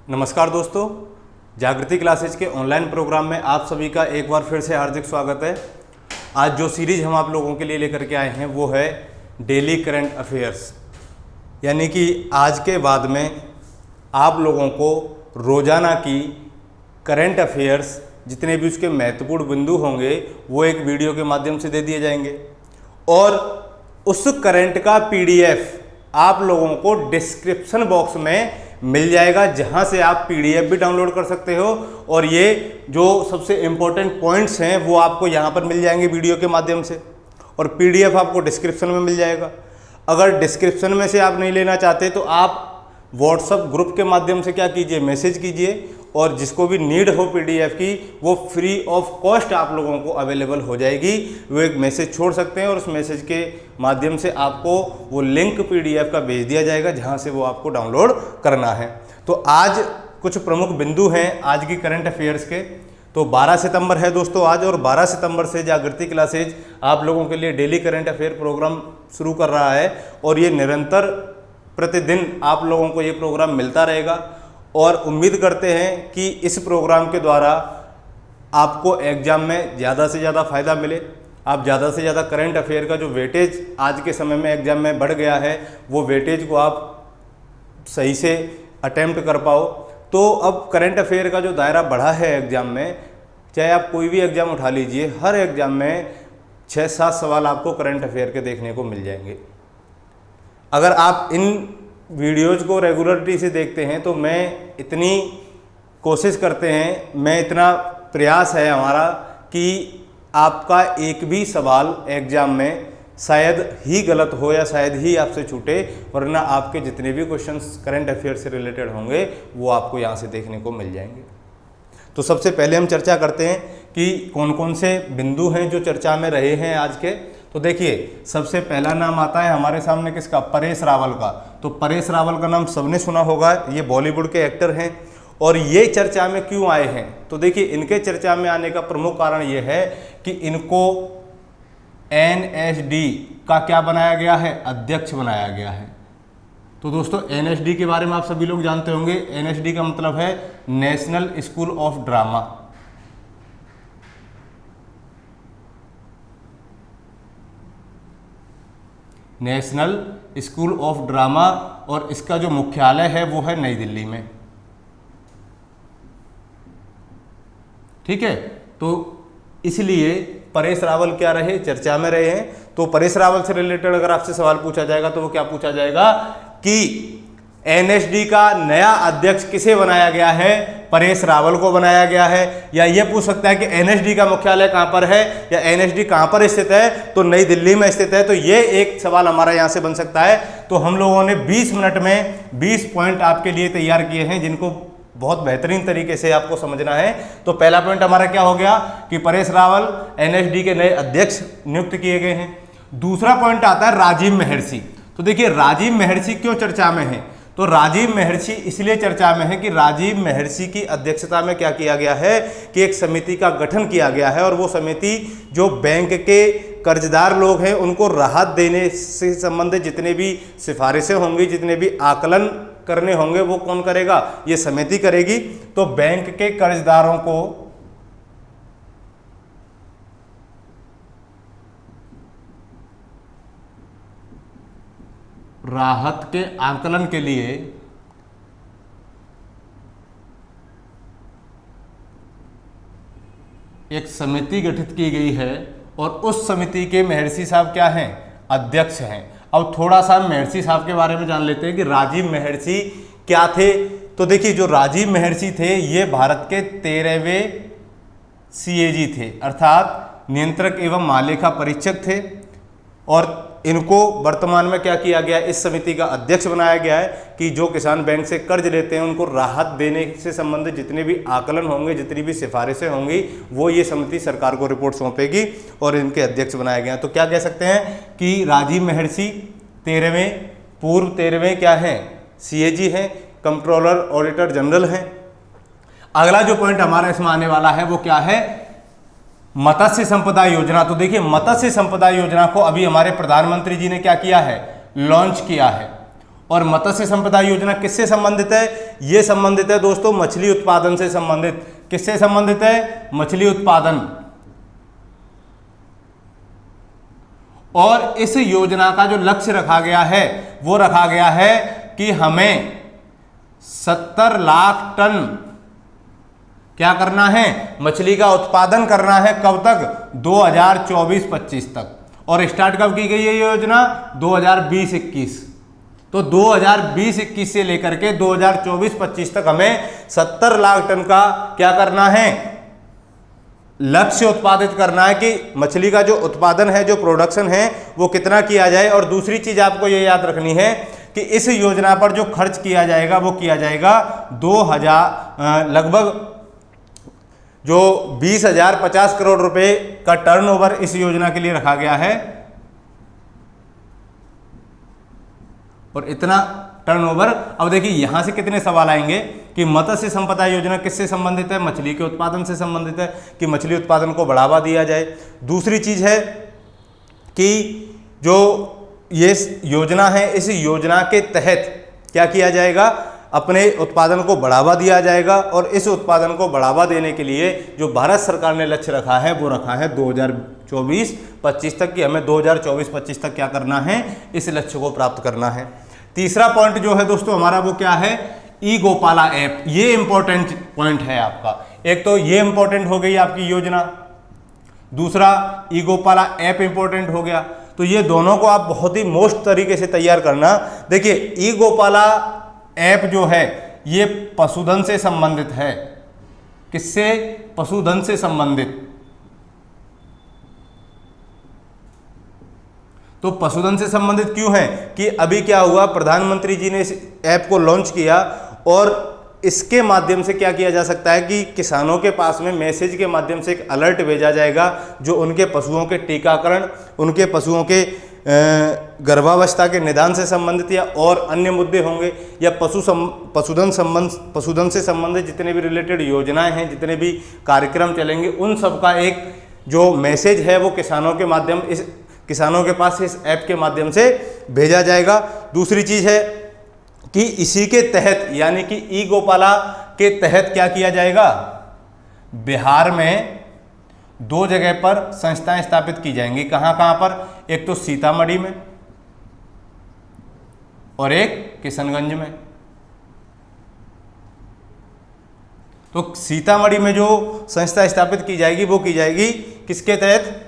नमस्कार दोस्तों, जागृति क्लासेज के ऑनलाइन प्रोग्राम में आप सभी का एक बार फिर से हार्दिक स्वागत है। आज जो सीरीज हम आप लोगों के लिए लेकर के आए हैं वो है डेली करंट अफेयर्स, यानी कि आज के बाद में आप लोगों को रोज़ाना की करंट अफेयर्स जितने भी उसके महत्वपूर्ण बिंदु होंगे वो एक वीडियो के माध्यम से दे दिए जाएंगे और उस करंट का पीडीएफ आप लोगों को डिस्क्रिप्शन बॉक्स में मिल जाएगा, जहां से आप पीडीएफ भी डाउनलोड कर सकते हो और ये जो सबसे इम्पोर्टेंट पॉइंट्स हैं वो आपको यहाँ पर मिल जाएंगे वीडियो के माध्यम से, और पीडीएफ आपको डिस्क्रिप्शन में मिल जाएगा। अगर डिस्क्रिप्शन में से आप नहीं लेना चाहते तो आप व्हाट्सएप ग्रुप के माध्यम से क्या कीजिए, मैसेज कीजिए, और जिसको भी नीड हो पीडीएफ की वो फ्री ऑफ कॉस्ट आप लोगों को अवेलेबल हो जाएगी। वो एक मैसेज छोड़ सकते हैं और उस मैसेज के माध्यम से आपको वो लिंक पीडीएफ का भेज दिया जाएगा जहां से वो आपको डाउनलोड करना है। तो आज कुछ प्रमुख बिंदु हैं आज की करंट अफेयर्स के। तो 12 सितंबर है दोस्तों आज, और 12 सितंबर से जागृति क्लासेज आप लोगों के लिए डेली करंट अफेयर प्रोग्राम शुरू कर रहा है और ये निरंतर प्रतिदिन आप लोगों को ये प्रोग्राम मिलता रहेगा। और उम्मीद करते हैं कि इस प्रोग्राम के द्वारा आपको एग्ज़ाम में ज़्यादा से ज़्यादा फ़ायदा मिले, आप ज़्यादा से ज़्यादा करंट अफेयर का जो वेटेज आज के समय में एग्ज़ाम में बढ़ गया है वो वेटेज को आप सही से अटेम्प्ट कर पाओ। तो अब करंट अफेयर का जो दायरा बढ़ा है एग्ज़ाम में, चाहे आप कोई भी एग्ज़ाम उठा लीजिए, हर एग्ज़ाम में 6-7 सवाल आपको करंट अफेयर के देखने को मिल जाएंगे। अगर आप इन वीडियोज़ को रेगुलरिटी से देखते हैं तो मैं इतनी कोशिश करते हैं, मैं इतना प्रयास है हमारा कि आपका एक भी सवाल एग्ज़ाम में शायद ही गलत हो या शायद ही आपसे छूटे, वरना आपके जितने भी क्वेश्चंस करंट अफेयर से रिलेटेड होंगे वो आपको यहाँ से देखने को मिल जाएंगे। तो सबसे पहले हम चर्चा करते हैं कि कौन कौन से बिंदु हैं जो चर्चा में रहे हैं आज के। तो देखिए, सबसे पहला नाम आता है हमारे सामने किसका, परेश रावल का। तो परेश रावल का नाम सबने सुना होगा, ये बॉलीवुड के एक्टर हैं और ये चर्चा में क्यों आए हैं। तो देखिए, इनके चर्चा में आने का प्रमुख कारण ये है कि इनको एनएसडी का क्या बनाया गया है, अध्यक्ष बनाया गया है। तो दोस्तों एनएसडी के बारे में आप सभी लोग जानते होंगे। एनएसडी का मतलब है national school of drama. National school of drama, और इसका जो मुख्यालय है वो है नई दिल्ली में। ठीक है, तो इसलिए परेश रावल क्या रहे, चर्चा में रहे हैं। तो परेश रावल से रिलेटेड अगर आपसे सवाल पूछा जाएगा तो वो क्या पूछा जाएगा कि एनएसडी का नया अध्यक्ष किसे बनाया गया है, परेश रावल को बनाया गया है। या ये पूछ सकता है कि एनएसडी का मुख्यालय कहां पर है, या एनएसडी कहां पर स्थित है, तो नई दिल्ली में स्थित है। तो ये एक सवाल हमारा यहां से बन सकता है। तो हम लोगों ने 20 मिनट में 20 पॉइंट आपके लिए तैयार किए हैं जिनको बहुत बेहतरीन तरीके से आपको समझना है। तो पहला पॉइंट हमारा क्या हो गया कि परेश रावल एनएसडी के नए अध्यक्ष नियुक्त किए गए हैं। दूसरा पॉइंट आता है राजीव महर्षि। तो देखिए, राजीव महर्षि क्यों चर्चा में है, तो राजीव महर्षि इसलिए चर्चा में है कि राजीव महर्षि की अध्यक्षता में क्या किया गया है कि एक समिति का गठन किया गया है, और वो समिति जो बैंक के कर्जदार लोग हैं उनको राहत देने से संबंधित जितने भी सिफारिशें होंगी, जितने भी आकलन करने होंगे वो कौन करेगा, ये समिति करेगी। तो बैंक के कर्जदारों को राहत के आकलन के लिए एक समिति गठित की गई है, और उस समिति के महर्षि साहब क्या हैं, अध्यक्ष हैं। अब थोड़ा सा महर्षि साहब के बारे में जान लेते हैं कि राजीव महर्षि क्या थे। तो देखिए, जो राजीव महर्षि थे ये भारत के 13वें सीएजी थे, अर्थात नियंत्रक एवं महालेखा परीक्षक थे, और इनको वर्तमान में क्या किया गया, इस समिति का अध्यक्ष बनाया गया है कि जो किसान बैंक से कर्ज लेते हैं उनको राहत देने से संबंधित जितने भी आकलन होंगे, जितनी भी सिफारिशें होंगी, वो ये समिति सरकार को रिपोर्ट सौंपेगी, और इनके अध्यक्ष बनाए गए हैं। तो क्या कह सकते हैं कि राजीव महर्षि 13वें पूर्व 13वें क्या हैं, सीएजी हैं, कंट्रोलर ऑडिटर जनरल हैं। अगला जो पॉइंट हमारा इसमें आने वाला है वो क्या है, मत्स्य संपदा योजना। तो देखिए, मत्स्य संपदा योजना को अभी हमारे प्रधानमंत्री जी ने क्या किया है, लॉन्च किया है, और मत्स्य संपदा योजना किससे संबंधित है? ये संबंधित है दोस्तों मछली उत्पादन से संबंधित। किससे संबंधित है? मछली उत्पादन। और इस योजना का जो लक्ष्य रखा गया है वो रखा गया है कि हमें 70 लाख टन क्या करना है? मछली का उत्पादन करना है। कब तक? 2024-25 तक। और स्टार्ट कब की गई है ये योजना? 2020-21। तो 2020-21 से लेकर के 2024-25 तक हमें 70 लाख टन का क्या करना है? लक्ष्य उत्पादित करना है कि मछली का जो उत्पादन है, जो प्रोडक्शन है, वो कितना किया जाए। और दूसरी चीज आपको ये याद रखनी है कि इस योजना पर जो खर्च किया जाएगा वो किया जाएगा 2000 लगभग जो 20,050 करोड़ रुपए का टर्नओवर इस योजना के लिए रखा गया है। और इतना टर्नओवर, अब देखिए यहां से कितने सवाल आएंगे कि मत्स्य संपदा योजना किससे संबंधित है? मछली के उत्पादन से संबंधित है कि मछली उत्पादन को बढ़ावा दिया जाए। दूसरी चीज है कि जो ये योजना है, इस योजना के तहत क्या किया जाएगा? अपने उत्पादन को बढ़ावा दिया जाएगा। और इस उत्पादन को बढ़ावा देने के लिए जो भारत सरकार ने लक्ष्य रखा है वो रखा है 2024-25 तक, कि हमें 2024-25 तक क्या करना है? इस लक्ष्य को प्राप्त करना है। तीसरा पॉइंट जो है दोस्तों हमारा वो क्या है? ई गोपाला ऐप। ये इंपॉर्टेंट पॉइंट है आपका। एक तो ये इंपॉर्टेंट हो गई आपकी योजना, दूसरा ई गोपाला ऐप इंपॉर्टेंट हो गया। तो ये दोनों को आप बहुत ही मोस्ट तरीके से तैयार करना। देखिए ई गोपाला ऐप जो है ये पशुधन से संबंधित है। किससे? पशुधन से संबंधित। तो पशुधन से संबंधित क्यों है? कि अभी क्या हुआ, प्रधानमंत्री जी ने इस ऐप को लॉन्च किया और इसके माध्यम से क्या किया जा सकता है कि किसानों के पास में मैसेज के माध्यम से एक अलर्ट भेजा जाएगा जो उनके पशुओं के टीकाकरण, उनके पशुओं के गर्भावस्था के निदान से संबंधित या और अन्य मुद्दे होंगे, या पशुधन से संबंधित जितने भी रिलेटेड योजनाएं हैं, जितने भी कार्यक्रम चलेंगे, उन सब का एक जो मैसेज है वो किसानों के पास इस ऐप के माध्यम से भेजा जाएगा। दूसरी चीज है कि इसी के तहत यानी कि ई गोपाला के तहत क्या किया जाएगा? बिहार में 2 जगह पर संस्थाएं स्थापित की जाएंगी। कहां कहां पर? एक तो सीतामढ़ी में और एक किशनगंज में। तो सीतामढ़ी में जो संस्था स्थापित की जाएगी वो की जाएगी किसके तहत?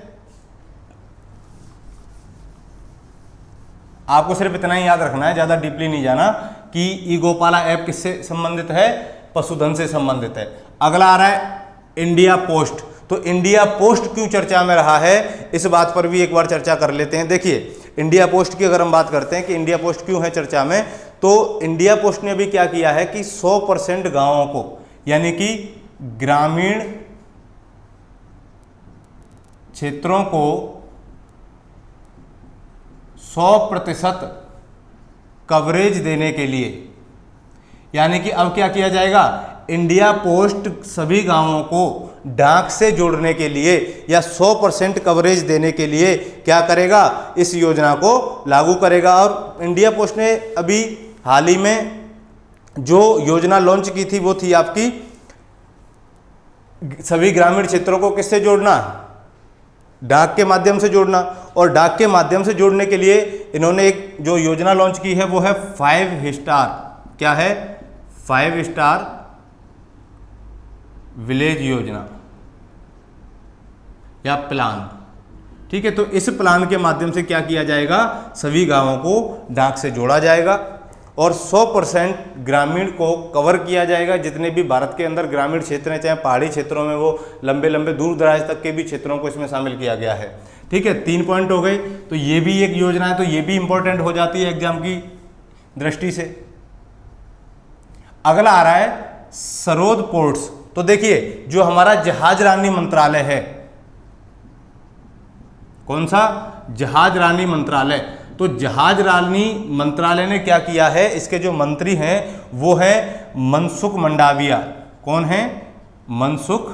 आपको सिर्फ इतना ही याद रखना है, ज्यादा डीपली नहीं जाना, कि ई गोपाला ऐप किससे संबंधित है? पशुधन से संबंधित है। अगला आ रहा है इंडिया पोस्ट। तो इंडिया पोस्ट क्यों चर्चा में रहा है, इस बात पर भी एक बार चर्चा कर लेते हैं। देखिए इंडिया पोस्ट की अगर हम बात करते हैं कि इंडिया पोस्ट क्यों है चर्चा में, तो इंडिया पोस्ट ने भी क्या किया है कि 100% गांवों को, यानी कि ग्रामीण क्षेत्रों को 100% कवरेज देने के लिए, यानी कि अब क्या किया जाएगा? इंडिया पोस्ट सभी गांवों को डाक से जोड़ने के लिए या 100% कवरेज देने के लिए क्या करेगा? इस योजना को लागू करेगा। और इंडिया पोस्ट ने अभी हाल ही में जो योजना लॉन्च की थी वो थी आपकी सभी ग्रामीण क्षेत्रों को किससे जोड़ना? डाक के माध्यम से जोड़ना। और डाक के माध्यम से जोड़ने के लिए इन्होंने एक जो योजना लॉन्च की है वो है 5 स्टार। क्या है? 5 स्टार विलेज योजना या प्लान। ठीक है, तो इस प्लान के माध्यम से क्या किया जाएगा? सभी गांवों को डाक से जोड़ा जाएगा और 100% ग्रामीण को कवर किया जाएगा। जितने भी भारत के अंदर ग्रामीण क्षेत्र हैं, चाहे पहाड़ी क्षेत्रों में, वो लंबे लंबे दूर दराज तक के भी क्षेत्रों को इसमें शामिल किया गया है। ठीक है, 3 पॉइंट हो गए। तो ये भी एक योजना है, तो ये भी इंपॉर्टेंट हो जाती है एग्जाम की दृष्टि से। अगला आ रहा है सरोद पोर्ट्स। तो देखिए जो हमारा जहाज रानी मंत्रालय है, कौन सा? जहाज रानी मंत्रालय। तो जहाज रानी मंत्रालय ने क्या किया है? इसके जो मंत्री हैं वो है मनसुख मंडाविया। कौन है? मनसुख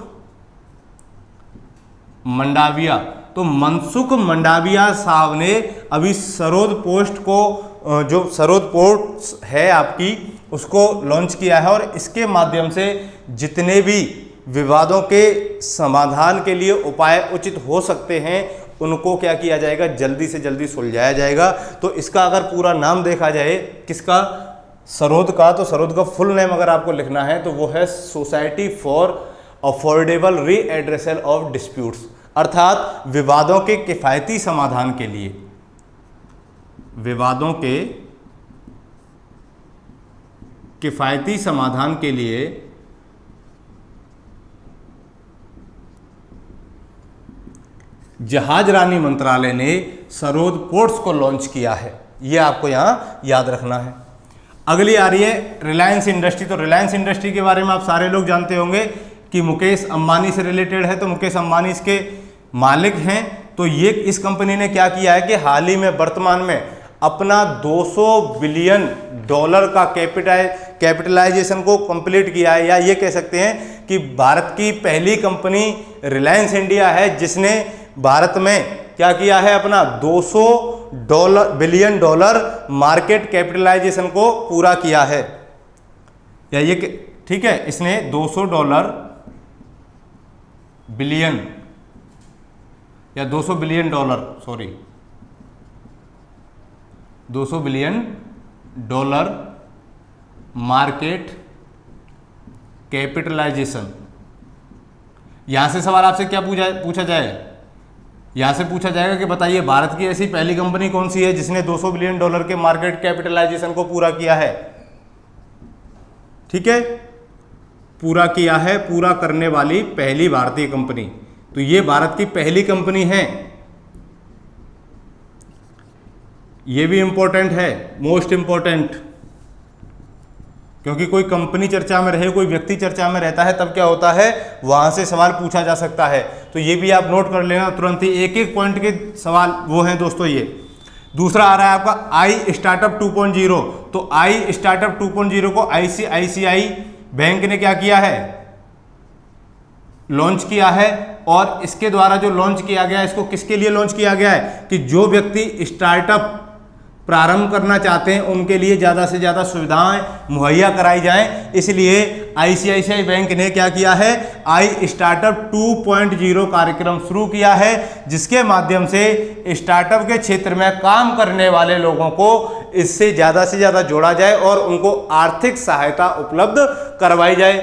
मंडाविया। तो मनसुख मंडाविया साहब ने अभी सरोद पोस्ट को जो सरोद पोर्ट्स है आपकी उसको लॉन्च किया है, और इसके माध्यम से जितने भी विवादों के समाधान के लिए उपाय उचित हो सकते हैं उनको क्या किया जाएगा, जल्दी से जल्दी सुलझाया जाएगा। तो इसका अगर पूरा नाम देखा जाए किसका, सरोद का, तो सरोद का फुल नेम अगर आपको लिखना है तो वो है society for affordable redressal of disputes, अर्थात विवादों के किफ़ायती समाधान के लिए, विवादों के किफ़ायती समाधान के लिए जहाज रानी मंत्रालय ने सरोद पोर्ट्स को लॉन्च किया है। यह आपको यहां याद रखना है। अगली आ रही है रिलायंस इंडस्ट्री। तो रिलायंस इंडस्ट्री के बारे में आप सारे लोग जानते होंगे कि मुकेश अंबानी से रिलेटेड है, तो मुकेश अंबानी इसके मालिक हैं। तो ये इस कंपनी ने क्या किया है कि हाल ही में वर्तमान में अपना 200 बिलियन डॉलर का कैपिटलाइजेशन को कंप्लीट किया है, या ये कह सकते हैं कि भारत की पहली कंपनी रिलायंस इंडिया है जिसने भारत में क्या किया है, अपना 200 बिलियन डॉलर मार्केट कैपिटलाइजेशन को पूरा किया है। या ये ठीक है, इसने 200 बिलियन या 200 billion dollar, sorry 200 billion dollar market capitalisation. यहां से सवाल आपसे क्या पूछा जाए, यहां से पूछा जाएगा कि बताइए भारत की ऐसी पहली कंपनी कौन सी है जिसने 200 बिलियन डॉलर के मार्केट कैपिटलाइजेशन को पूरा किया है। ठीक है, पूरा किया है, पूरा करने वाली पहली भारतीय कंपनी। तो ये भारत की पहली कंपनी है। ये भी इंपॉर्टेंट है, मोस्ट इंपॉर्टेंट, क्योंकि कोई कंपनी चर्चा में रहे, कोई व्यक्ति चर्चा में रहता है तब क्या होता है, वहां से सवाल पूछा जा सकता है। तो ये भी आप नोट कर लेना तुरंत ही, एक एक पॉइंट के सवाल वो हैं दोस्तों। ये दूसरा आ रहा है आपका आई स्टार्टअप 2.0। तो आई स्टार्टअप 2.0 को आईसीआईसीआई बैंक ने क्या किया है, लॉन्च किया है। और इसके द्वारा जो लॉन्च किया गया है, इसको किसके लिए लॉन्च किया गया है कि जो व्यक्ति स्टार्टअप प्रारंभ करना चाहते हैं उनके लिए ज़्यादा से ज़्यादा सुविधाएं मुहैया कराई जाएं। इसलिए आईसीआईसीआई बैंक ने क्या किया है, आई स्टार्टअप 2.0 कार्यक्रम शुरू किया है, जिसके माध्यम से स्टार्टअप के क्षेत्र में काम करने वाले लोगों को इससे ज़्यादा जोड़ा जाए और उनको आर्थिक सहायता उपलब्ध करवाई जाए।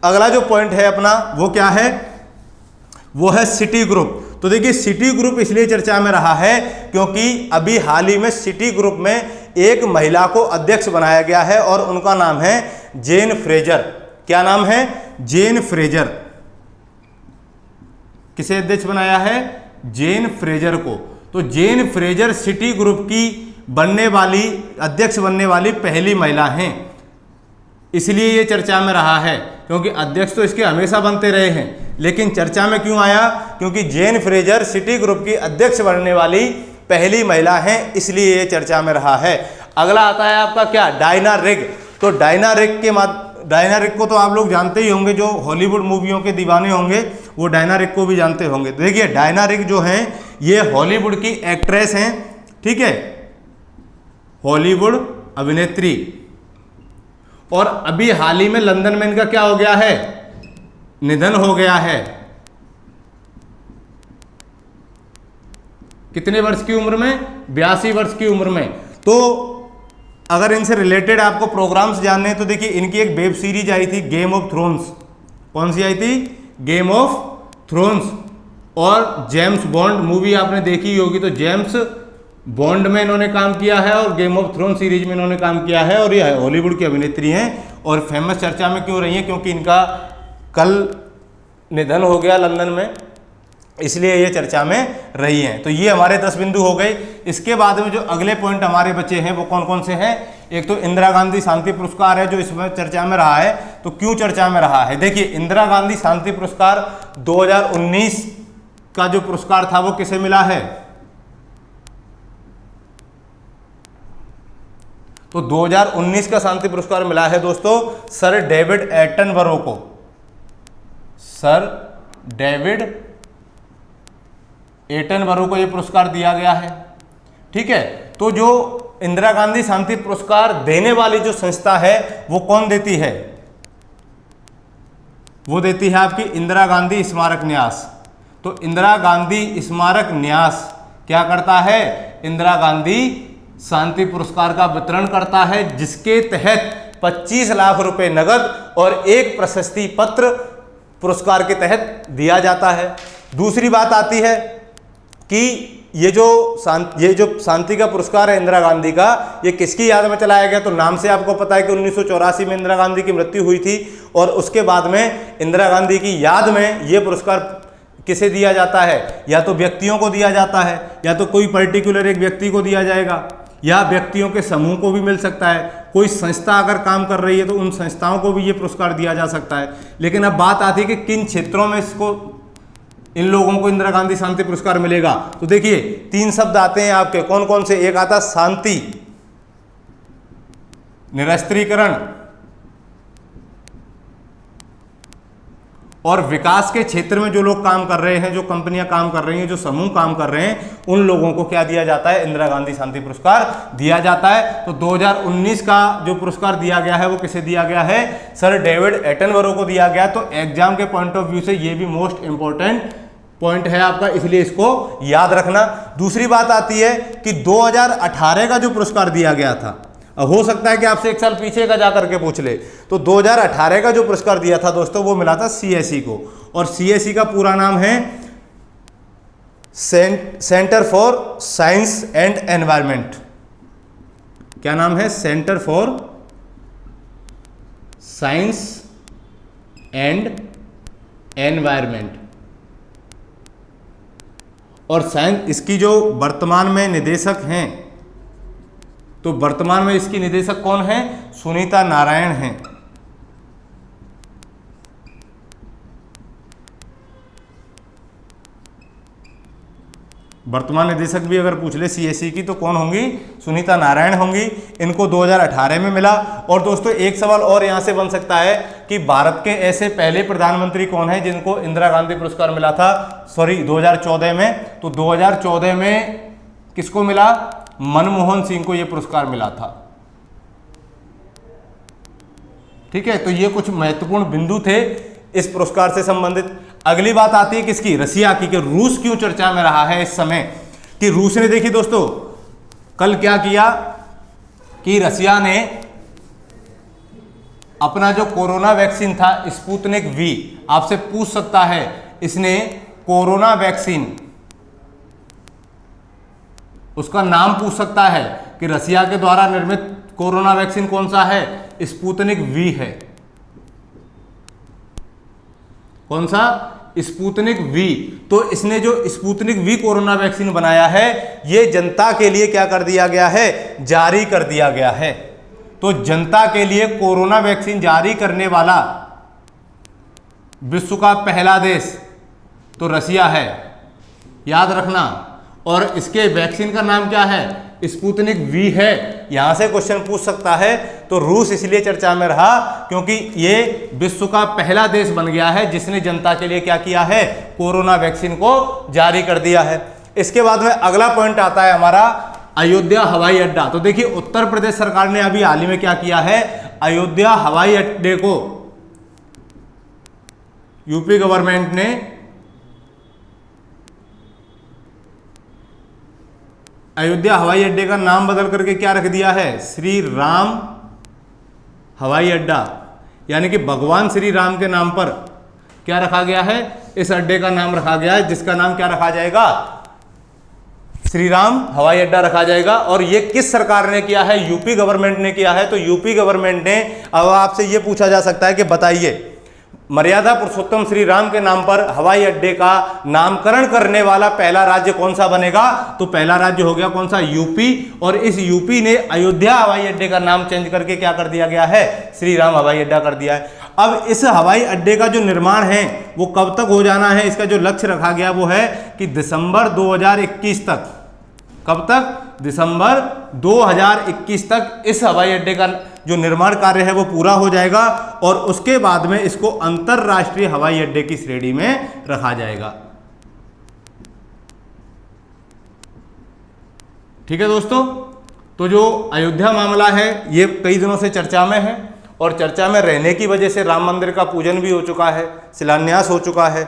अगला जो पॉइंट है अपना वो क्या है, वो है सिटी ग्रुप। तो देखिए सिटी ग्रुप इसलिए चर्चा में रहा है क्योंकि अभी हाल ही में सिटी ग्रुप में एक महिला को अध्यक्ष बनाया गया है और उनका नाम है जेन फ्रेजर। क्या नाम है, जेन फ्रेजर। किसे अध्यक्ष बनाया है, जेन फ्रेजर को। तो जेन फ्रेजर सिटी ग्रुप की अध्यक्ष बनने वाली पहली महिला हैं, इसलिए ये चर्चा में रहा है। क्योंकि अध्यक्ष तो इसके हमेशा बनते रहे हैं, लेकिन चर्चा में क्यों आया, क्योंकि जेन फ्रेजर सिटी ग्रुप की अध्यक्ष बनने वाली पहली महिला हैं, इसलिए ये चर्चा में रहा है। अगला आता है आपका क्या, डायना रिग। तो डायना रिग को तो आप लोग जानते ही होंगे, जो हॉलीवुड मूवियों के दीवाने होंगे वो डायना रिग को भी जानते होंगे। तो देखिए डायना रिग जो हैं ये हॉलीवुड की एक्ट्रेस हैं, ठीक है, हॉलीवुड अभिनेत्री। और अभी हाल ही में लंदन में इनका क्या हो गया है, निधन हो गया है। कितने वर्ष की उम्र में, 82 वर्ष की उम्र में। तो अगर इनसे रिलेटेड आपको प्रोग्राम्स जानने हैं तो देखिए इनकी एक वेब सीरीज आई थी गेम ऑफ थ्रोन्स। कौन सी आई थी, गेम ऑफ थ्रोन्स। और जेम्स बॉन्ड मूवी आपने देखी होगी, तो जेम्स बॉन्ड में इन्होंने काम किया है और गेम ऑफ थ्रोन सीरीज में इन्होंने काम किया है। और ये हॉलीवुड की अभिनेत्री हैं और फेमस चर्चा में क्यों रही हैं, क्योंकि इनका कल निधन हो गया लंदन में, इसलिए ये चर्चा में रही हैं। तो ये हमारे 10 बिंदु हो गए। इसके बाद में जो अगले पॉइंट हमारे बचे हैं वो कौन कौन से हैं। एक तो इंदिरा गांधी शांति पुरस्कार है जो इसमें चर्चा में रहा है। तो क्यों चर्चा में रहा है, देखिए इंदिरा गांधी शांति पुरस्कार 2019 का जो पुरस्कार था वो किसे मिला है, तो 2019 का शांति पुरस्कार मिला है दोस्तों सर डेविड एटनबरो को। सर डेविड एटनबरो को यह पुरस्कार दिया गया है, ठीक है। तो जो इंदिरा गांधी शांति पुरस्कार देने वाली जो संस्था है वो कौन देती है? वो देती है आपकी इंदिरा गांधी स्मारक न्यास। तो इंदिरा गांधी स्मारक न्यास क्या करता है? इंदिरा गांधी शांति पुरस्कार का वितरण करता है, जिसके तहत 25 लाख रुपए नगद और एक प्रशस्ति पत्र पुरस्कार के तहत दिया जाता है। दूसरी बात आती है कि ये जो शांति का पुरस्कार है इंदिरा गांधी का, ये किसकी याद में चलाया गया? तो नाम से आपको पता है कि 1984 में इंदिरा गांधी की मृत्यु हुई थी और उसके बाद में इंदिरा गांधी की याद में ये पुरस्कार किसे दिया जाता है? या तो व्यक्तियों को दिया जाता है, या तो कोई पर्टिकुलर एक व्यक्ति को दिया जाएगा, या व्यक्तियों के समूह को भी मिल सकता है। कोई संस्था अगर काम कर रही है तो उन संस्थाओं को भी ये पुरस्कार दिया जा सकता है। लेकिन अब बात आती है कि किन क्षेत्रों में इन लोगों को इंदिरा गांधी शांति पुरस्कार मिलेगा। तो देखिए 3 शब्द आते हैं आपके, कौन कौन से? एक आता शांति, निरस्त्रीकरण और विकास के क्षेत्र में जो लोग काम कर रहे हैं, जो कंपनियां काम कर रही हैं, जो समूह काम कर रहे हैं, उन लोगों को क्या दिया जाता है? इंदिरा गांधी शांति पुरस्कार दिया जाता है। तो 2019 का जो पुरस्कार दिया गया है वो किसे दिया गया है? सर डेविड एटनबरो को दिया गया। तो एग्जाम के पॉइंट ऑफ व्यू से ये भी मोस्ट इंपॉर्टेंट पॉइंट है आपका, इसलिए इसको याद रखना। दूसरी बात आती है कि 2018 का जो पुरस्कार दिया गया था, हो सकता है कि आपसे 1 साल पीछे का जाकर के पूछ ले, तो 2018 का जो पुरस्कार दिया था दोस्तों वो मिला था CSE को, और CSE का पूरा नाम है centre for science and environment. क्या नाम है? Centre for science and environment. और साइंस, इसकी जो वर्तमान में निदेशक हैं, तो वर्तमान में इसकी निदेशक कौन है? सुनीता नारायण हैं। वर्तमान निदेशक भी अगर पूछ ले CSE की तो कौन होंगी? सुनीता नारायण होंगी। इनको 2018 में मिला। और दोस्तों एक सवाल और यहां से बन सकता है कि भारत के ऐसे पहले प्रधानमंत्री कौन है जिनको इंदिरा गांधी पुरस्कार मिला था? 2014 में। तो 2014 में किसको मिला? मनमोहन सिंह को यह पुरस्कार मिला था। ठीक है, तो ये कुछ महत्वपूर्ण बिंदु थे इस पुरस्कार से संबंधित। अगली बात आती है किसकी? रसिया की। कि रूस क्यों चर्चा में रहा है इस समय? कि रूस ने, देखिए दोस्तों, कल क्या किया कि रसिया ने अपना जो कोरोना वैक्सीन था स्पुतनिक वी, आपसे पूछ सकता है इसने कोरोना वैक्सीन, उसका नाम पूछ सकता है कि रसिया के द्वारा निर्मित कोरोना वैक्सीन कौन सा है? स्पुतनिक वी है। कौन सा? Sputnik V. तो इसने जो स्पुतनिक वी कोरोना वैक्सीन बनाया है, ये जनता के लिए क्या कर दिया गया है? जारी कर दिया गया है। तो जनता के लिए कोरोना वैक्सीन जारी करने वाला विश्व का पहला देश तो रसिया है, याद रखना। और इसके वैक्सीन का नाम क्या है? स्पुतनिक वी है। यहां से क्वेश्चन पूछ सकता है। तो रूस इसलिए चर्चा में रहा क्योंकि ये विश्व का पहला देश बन गया है जिसने जनता के लिए क्या किया है? कोरोना वैक्सीन को जारी कर दिया है। इसके बाद में अगला पॉइंट आता है हमारा अयोध्या हवाई अड्डा। तो देखिए उत्तर प्रदेश सरकार ने अभी हाल ही में क्या किया है? अयोध्या हवाई अड्डे को यूपी गवर्नमेंट ने अयोध्या हवाई अड्डे का नाम बदल करके क्या रख दिया है? श्री राम हवाई अड्डा, यानी कि भगवान श्री राम के नाम पर क्या रखा गया है? इस अड्डे का नाम रखा गया है, जिसका नाम क्या रखा जाएगा? श्री राम हवाई अड्डा रखा जाएगा। और ये किस सरकार ने किया है? यूपी गवर्नमेंट ने किया है। तो यूपी गवर्नमेंट ने, अब आपसे ये पूछा जा सकता है कि बताइए मर्यादा पुरुषोत्तम श्री राम के नाम पर हवाई अड्डे का नामकरण करने वाला पहला राज्य कौन सा बनेगा? तो पहला राज्य हो गया कौन सा? यूपी। और इस यूपी ने अयोध्या हवाई अड्डे का नाम चेंज करके क्या कर दिया गया है? श्री राम हवाई अड्डा कर दिया है। अब इस हवाई अड्डे का जो निर्माण है वो कब तक हो जाना है? इसका जो लक्ष्य रखा गया वो है कि दिसंबर 2021 तक। कब तक? दिसंबर 2021 तक इस हवाई अड्डे का जो निर्माण कार्य है वो पूरा हो जाएगा और उसके बाद में इसको अंतरराष्ट्रीय हवाई अड्डे की श्रेणी में रखा जाएगा। ठीक है दोस्तों। तो जो अयोध्या मामला है ये कई दिनों से चर्चा में है, और चर्चा में रहने की वजह से राम मंदिर का पूजन भी हो चुका है, शिलान्यास हो चुका है।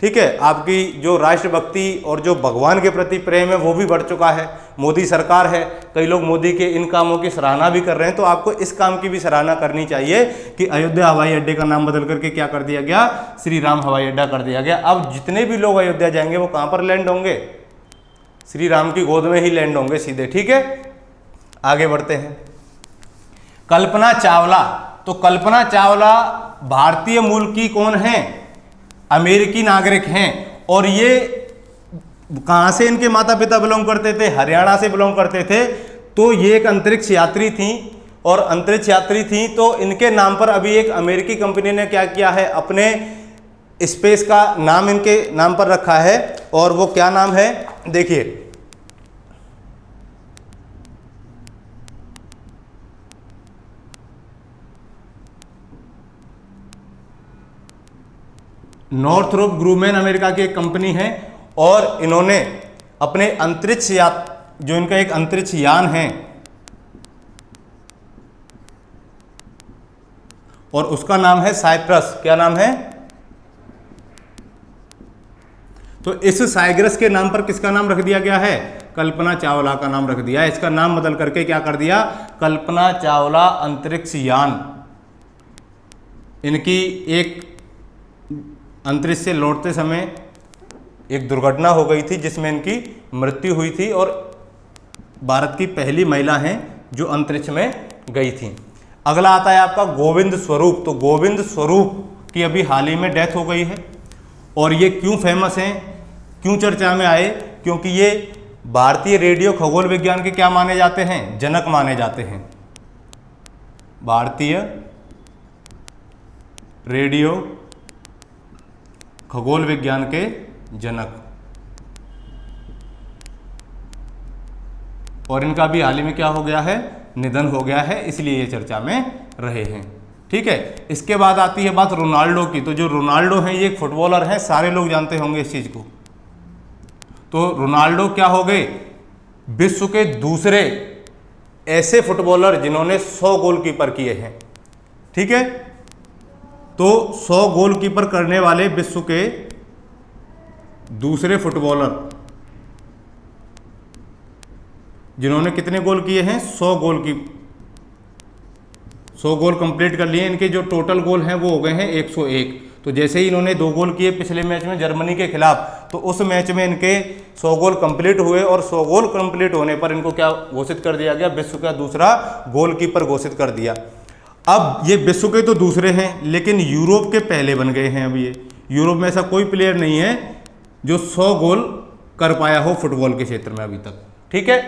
ठीक है, आपकी जो राष्ट्रभक्ति और जो भगवान के प्रति प्रेम है वो भी बढ़ चुका है। मोदी सरकार है, कई लोग मोदी के इन कामों की सराहना भी कर रहे हैं, तो आपको इस काम की भी सराहना करनी चाहिए कि अयोध्या हवाई अड्डे का नाम बदल करके क्या कर दिया गया, श्री राम हवाई अड्डा कर दिया गया। अब जितने भी लोग अयोध्या जाएंगे वो कहाँ पर लैंड होंगे, श्री राम की गोद में ही लैंड होंगे सीधे। ठीक है, आगे बढ़ते हैं। कल्पना चावला, तो कल्पना चावला भारतीय मूल की कौन है, अमेरिकी नागरिक हैं, और ये कहाँ से इनके माता पिता बिलोंग करते थे, हरियाणा से बिलोंग करते थे। तो ये एक अंतरिक्ष यात्री थी, और अंतरिक्ष यात्री थी तो इनके नाम पर अभी एक अमेरिकी कंपनी ने क्या किया है, अपने स्पेस का नाम इनके नाम पर रखा है, और वो क्या नाम है देखिए, नॉर्थरोप ग्रूमैन अमेरिका की एक कंपनी है, और इन्होंने अपने अंतरिक्ष जो इनका एक अंतरिक्ष यान है, और उसका नाम है साइप्रस। क्या नाम है, तो इस साइप्रस के नाम पर किसका नाम रख दिया गया है, कल्पना चावला का नाम रख दिया है। इसका नाम बदल करके क्या कर दिया, कल्पना चावला अंतरिक्ष यान। इनकी एक अंतरिक्ष से लौटते समय एक दुर्घटना हो गई थी जिसमें इनकी मृत्यु हुई थी, और भारत की पहली महिला हैं जो अंतरिक्ष में गई थी। अगला आता है आपका गोविंद स्वरूप। तो गोविंद स्वरूप की अभी हाल ही में डेथ हो गई है, और ये क्यों फेमस हैं, क्यों चर्चा में आए, क्योंकि ये भारतीय रेडियो खगोल विज्ञान के क्या माने जाते हैं, जनक माने जाते हैं। भारतीय रेडियो खगोल विज्ञान के जनक, और इनका भी हाल ही में क्या हो गया है, निधन हो गया है, इसलिए ये चर्चा में रहे हैं। ठीक है, इसके बाद आती है बात रोनाल्डो की। तो जो रोनाल्डो हैं ये एक फुटबॉलर हैं, सारे लोग जानते होंगे इस चीज को। तो रोनाल्डो क्या हो गए, विश्व के दूसरे ऐसे फुटबॉलर जिन्होंने 100 गोलकीपर किए हैं। ठीक है, तो 100 गोलकीपर करने वाले विश्व के दूसरे फुटबॉलर जिन्होंने कितने गोल किए हैं, 100 गोल कंप्लीट कर लिए। इनके जो टोटल गोल हैं वो हो गए हैं 101। तो जैसे ही इन्होंने 2 गोल किए पिछले मैच में जर्मनी के खिलाफ, तो उस मैच में इनके 100 गोल कंप्लीट हुए, और 100 गोल कंप्लीट होने पर इनको क्या घोषित कर दिया गया, विश्व का दूसरा गोलकीपर घोषित कर दिया। अब ये विश्व के तो दूसरे हैं, लेकिन यूरोप के पहले बन गए हैं। अब ये यूरोप में ऐसा कोई प्लेयर नहीं है जो 100 गोल कर पाया हो फुटबॉल के क्षेत्र में अभी तक। ठीक है,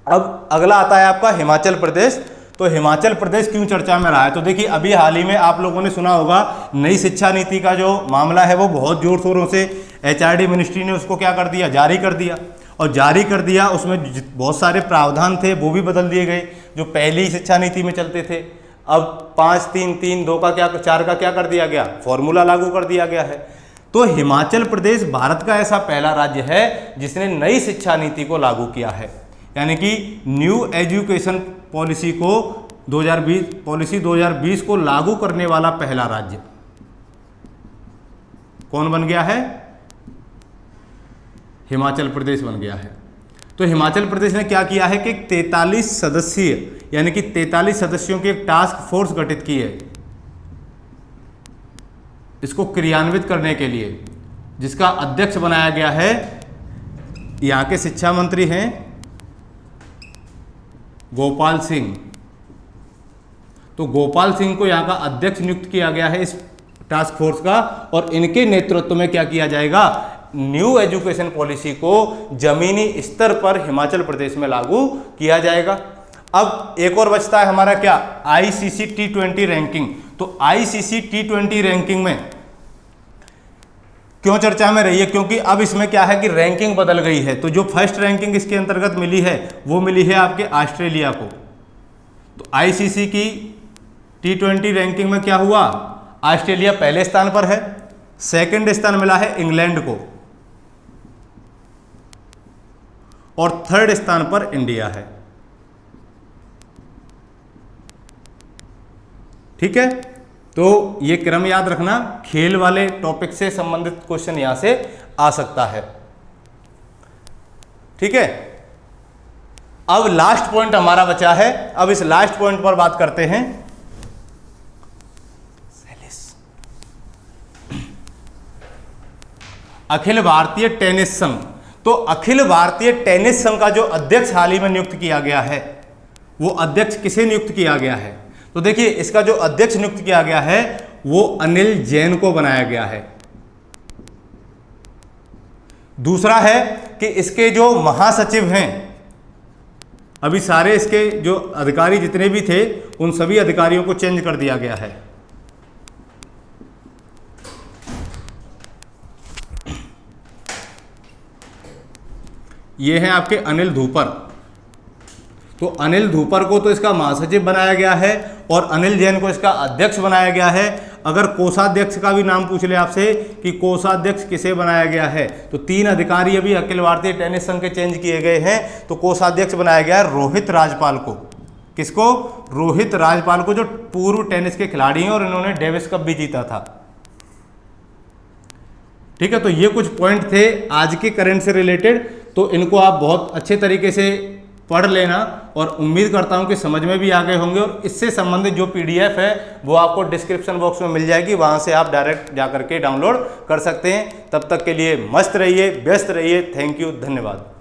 अब अगला आता है आपका हिमाचल प्रदेश। तो हिमाचल प्रदेश क्यों चर्चा में रहा है, तो देखिए अभी हाल ही में आप लोगों ने सुना होगा, नई शिक्षा नीति का जो मामला है वो बहुत जोर शोरों से HRD मिनिस्ट्री ने उसको क्या कर दिया, जारी कर दिया। और जारी कर दिया, उसमें बहुत सारे प्रावधान थे वो भी बदल दिए गए जो पहली शिक्षा नीति में चलते थे। अब 5, 3, 3, 2 का क्या, 4 का क्या कर दिया गया, फॉर्मूला लागू कर दिया गया है। तो हिमाचल प्रदेश भारत का ऐसा पहला राज्य है जिसने नई शिक्षा नीति को लागू किया है, यानी कि न्यू एजुकेशन पॉलिसी को 2020 को लागू करने वाला पहला राज्य कौन बन गया है, हिमाचल प्रदेश बन गया है। तो हिमाचल प्रदेश ने क्या किया है कि 43 सदस्यीय यानी कि 43 सदस्यों की एक टास्क फोर्स गठित की है इसको क्रियान्वित करने के लिए, जिसका अध्यक्ष बनाया गया है, यहाँ के शिक्षा मंत्री हैं गोपाल सिंह। तो गोपाल सिंह को यहाँ का अध्यक्ष नियुक्त किया गया है इस टास्क फोर्स का, और इनके नेतृत्व में क्या किया जाएगा, न्यू एजुकेशन पॉलिसी को जमीनी स्तर पर हिमाचल प्रदेश में लागू किया जाएगा। अब एक और बचता है हमारा क्या, ICC T20 रैंकिंग। तो ICC T20 रैंकिंग में क्यों चर्चा में रही है, क्योंकि अब इसमें क्या है कि रैंकिंग बदल गई है। तो जो फर्स्ट रैंकिंग इसके अंतर्गत मिली है वो मिली है आपके ऑस्ट्रेलिया को। तो ICC की T20 रैंकिंग में क्या हुआ, ऑस्ट्रेलिया पहले स्थान पर है, सेकंड स्थान मिला है इंग्लैंड को, और थर्ड स्थान पर इंडिया है। ठीक है, तो ये क्रम याद रखना, खेल वाले टॉपिक से संबंधित क्वेश्चन यहां से आ सकता है। ठीक है, अब लास्ट पॉइंट हमारा बचा है। अब इस लास्ट पॉइंट पर बात करते हैं। अखिल भारतीय टेनिस संघ। तो अखिल भारतीय टेनिस संघ का जो अध्यक्ष हाल ही में नियुक्त किया गया है, वो अध्यक्ष किसे नियुक्त किया गया है? तो देखिए, इसका जो अध्यक्ष नियुक्त किया गया है वो अनिल जैन को बनाया गया है। दूसरा है कि इसके जो महासचिव हैं, अभी सारे इसके जो अधिकारी जितने भी थे उन सभी अधिकारियों को चेंज कर दिया गया है। ये हैं आपके अनिल धूपर। तो अनिल धूपर को तो इसका महासचिव बनाया गया है और अनिल जैन को इसका अध्यक्ष बनाया गया है। अगर कोषाध्यक्ष का भी नाम पूछ ले आपसे कि कोषाध्यक्ष किसे बनाया गया है, तो 3 अधिकारी अभी अखिल भारतीय टेनिस संघ के चेंज किए गए हैं। तो कोषाध्यक्ष बनाया गया है रोहित राजपाल को। किसको? रोहित राजपाल को, जो पूर्व टेनिस के खिलाड़ी हैं और इन्होंने डेविस कप भी जीता था। ठीक है, तो ये कुछ पॉइंट थे आज के करंट से रिलेटेड। तो इनको आप बहुत अच्छे तरीके से पढ़ लेना और उम्मीद करता हूं कि समझ में भी आ गए होंगे। और इससे संबंधित जो PDF है वो आपको डिस्क्रिप्शन बॉक्स में मिल जाएगी, वहां से आप डायरेक्ट जाकर के डाउनलोड कर सकते हैं। तब तक के लिए मस्त रहिए, व्यस्त रहिए। थैंक यू, धन्यवाद।